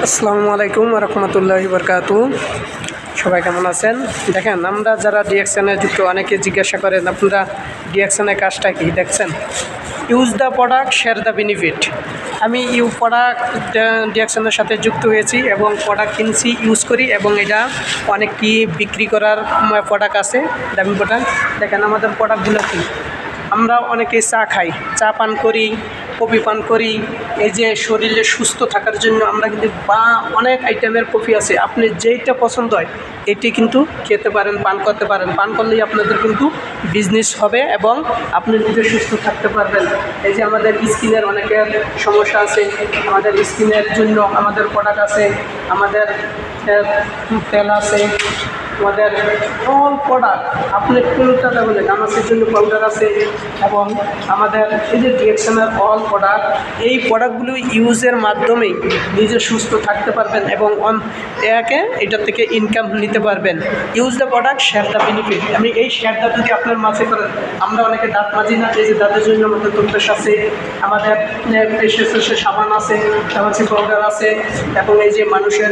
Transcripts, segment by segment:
আসসালামু আলাইকুম রহমতুল্লাহি বরকাতু। সবাই কেমন আছেন? দেখেন, আমরা যারা ডিএকশনে যুক্ত অনেকে জিজ্ঞাসা করেন আপনারা ডিএকশনের কাজটা কি দেখছেন। Use the product, share the benefit. আমি প্রোডাক্ট ডিএকশনের সাথে যুক্ত হয়েছি এবং প্রোডাক্ট কিনছি, ইউজ করি এবং এটা অনেকটি বিক্রি করার প্রোডাক্ট আছে, দামি প্রোডাক্ট। দেখেন আমাদের প্রোডাক্টগুলো কি, আমরা অনেকে চা খাই, চা পান করি, কফি পান করি। এই যে শরীরে সুস্থ থাকার জন্য আমরা কিন্তু অনেক আইটেমের কফি আছে, আপনি যেইটা পছন্দ হয় এটি কিন্তু খেতে পারেন, পান করতে পারেন। পান করলেই আপনাদের কিন্তু বিজনেস হবে এবং আপনি নিজে সুস্থ থাকতে পারবেন। এই যে আমাদের স্কিনের অনেকের সমস্যা আছে, আমাদের স্কিনের জন্য আমাদের প্রোডাক্ট আছে, আমাদের তেল আছে, আমাদের অল প্রোডাক্ট আপনি কোনটা নেবেন। গামাসের জন্য পাউডার আছে এবং আমাদের এই যে ডিএকশনের অল প্রোডাক্ট, এই প্রোডাক্টগুলো ইউজের মাধ্যমেই নিজে সুস্থ থাকতে পারবেন এবং এটার থেকে ইনকাম নিতে পারবেন। Use the product, share the benefit. আমি এই শেয়ারটা যদি আপনার মাঝে করেন, আমরা অনেকে দাঁত মাজি না, এই যে দাঁতের জন্য আমাদের টুথপেস্ট আছে, আমাদের ফেসে সাবান আছে, গামাসি পাউডার আছে এবং এই যে মানুষের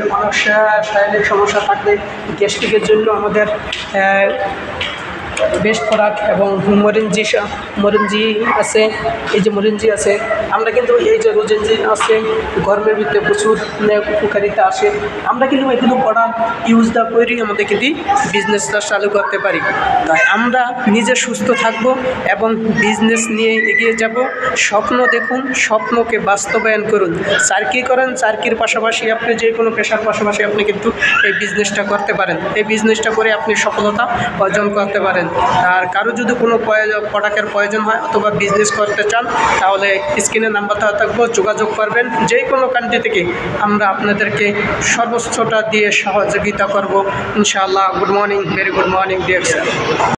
শারীরিক সমস্যা থাকলে গ্যাস্ট্রিকের জন্য আমাদের বেস্ট প্রোডাক্ট এবং মরিঞ্জি আছে। এই যে মরিঞ্জি আছে, আমরা কিন্তু এই যে রোজেঞ্জি আছে, গরমের ভিতরে প্রচুর উপকারিতা আসে। আমরা কিন্তু এগুলো প্রোডাক্ট ইউজ দা করি, আমাদের কিন্তু বিজনেসটা চালু করতে পারি। তাই আমরা নিজে সুস্থ থাকব এবং বিজনেস নিয়ে এগিয়ে যাব। স্বপ্ন দেখুন, স্বপ্নকে বাস্তবায়ন করুন। চাকরি করেন, চাকরির পাশাপাশি আপনি যে কোনো পেশার পাশাপাশি আপনি কিন্তু এই বিজনেসটা করতে পারেন। এই বিজনেসটা করে আপনি সফলতা অর্জন করতে পারেন। আর কারো যদি কোনো প্রোডাক্টের প্রয়োজন হয় অথবা বিজনেস করতে চান, তাহলে স্ক্রিনে নাম্বার দেওয়া থাকবে, যোগাযোগ করবেন। যে কোনো কান্ট্রি থেকে আমরা আপনাদেরকে সর্বোচ্চটা দিয়ে সহযোগিতা করব ইনশাআল্লাহ। Good morning, very good morning dear sir.